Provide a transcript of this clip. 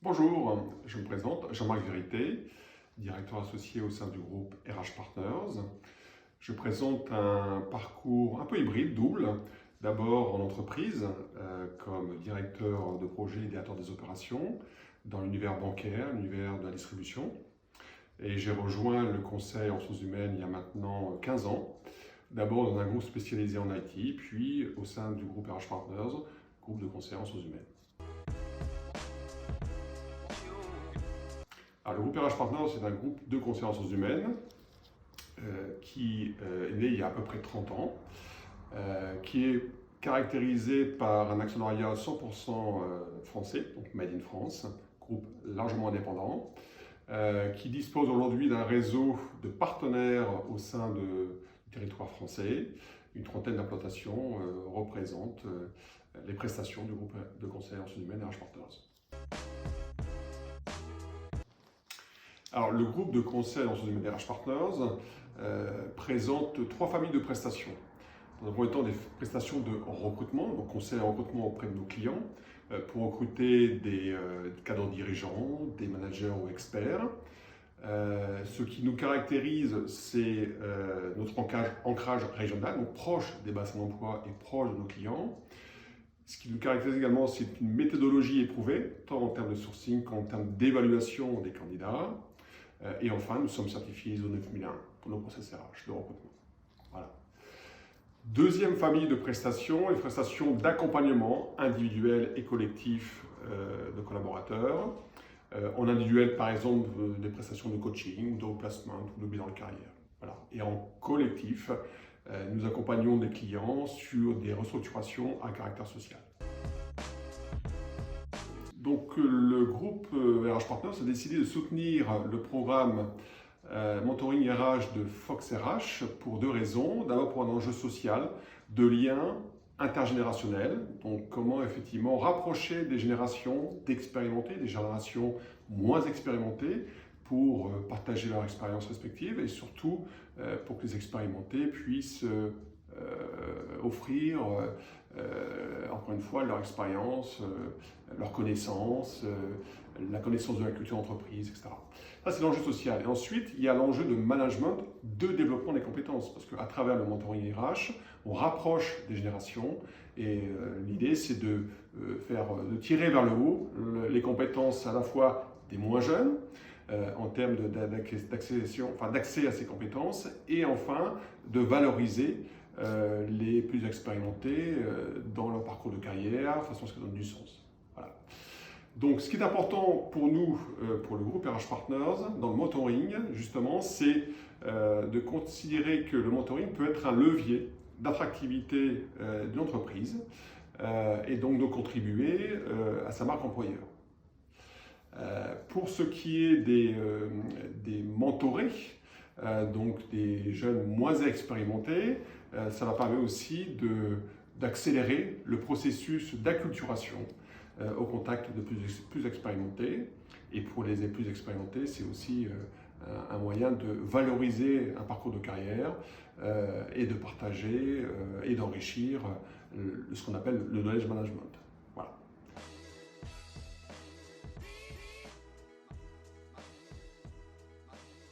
Bonjour, je me présente, Jean-Marc Vérité, directeur associé au sein du groupe RH Partners. Je présente un parcours un peu hybride, double. D'abord en entreprise, comme directeur de projet et directeur des opérations, dans l'univers bancaire, l'univers de la distribution. Et j'ai rejoint le conseil en ressources humaines il y a maintenant 15 ans. D'abord dans un groupe spécialisé en IT, puis au sein du groupe RH Partners, groupe de conseil en ressources humaines. Alors, le groupe RH Partners, c'est un groupe de conseil en ressources humaines qui est né il y a à peu près 30 ans, qui est caractérisé par un actionnariat 100% français, donc Made in France, groupe largement indépendant, qui dispose aujourd'hui d'un réseau de partenaires au sein du territoire français. Une trentaine d'implantations représentent les prestations du groupe de conseil en ressources humaines RH Partners. Alors, le groupe de conseil en ressources humaines RH Partners présente trois familles de prestations. Dans un premier temps, des prestations de recrutement, donc conseil en recrutement auprès de nos clients, pour recruter des cadres dirigeants, des managers ou experts. Ce qui nous caractérise, c'est notre ancrage régional, donc proche des bassins d'emploi et proche de nos clients. Ce qui nous caractérise également, c'est une méthodologie éprouvée, tant en termes de sourcing qu'en termes d'évaluation des candidats. Et enfin, nous sommes certifiés ISO 9001 pour nos process RH de recrutement. Voilà. Deuxième famille de prestations, les prestations d'accompagnement individuel et collectif de collaborateurs. En individuel, par exemple, des prestations de coaching, de replacement ou de bilan de carrière. Voilà. Et en collectif, nous accompagnons des clients sur des restructurations à caractère social. Donc le groupe RH Partners a décidé de soutenir le programme Mentoring RH de Fox RH pour deux raisons. D'abord pour un enjeu social, de lien intergénérationnel, donc comment effectivement rapprocher des générations d'expérimentés, des générations moins expérimentées pour partager leur expérience respective et surtout pour que les expérimentés puissent offrir encore une fois leur expérience, leur connaissance, la connaissance de la culture d'entreprise, etc. Ça, c'est l'enjeu social. Et ensuite, il y a l'enjeu de management, de développement des compétences. Parce qu'à travers le mentoring RH, on rapproche des générations. Et l'idée, c'est de tirer vers le haut les compétences à la fois des moins jeunes, en termes d'accès à ces compétences, et enfin de valoriser les plus expérimentés dans leur parcours de carrière, de façon à ce que ça donne du sens. Voilà. Donc, ce qui est important pour nous, pour le groupe RH Partners, dans le mentoring, justement, c'est de considérer que le mentoring peut être un levier d'attractivité d'une entreprise et donc de contribuer à sa marque employeur. Pour ce qui est des mentorés, donc des jeunes moins expérimentés, ça va permettre aussi d'accélérer le processus d'acculturation au contact de plus expérimentés. Et pour les plus expérimentés, c'est aussi un moyen de valoriser un parcours de carrière et de partager et d'enrichir ce qu'on appelle le knowledge management.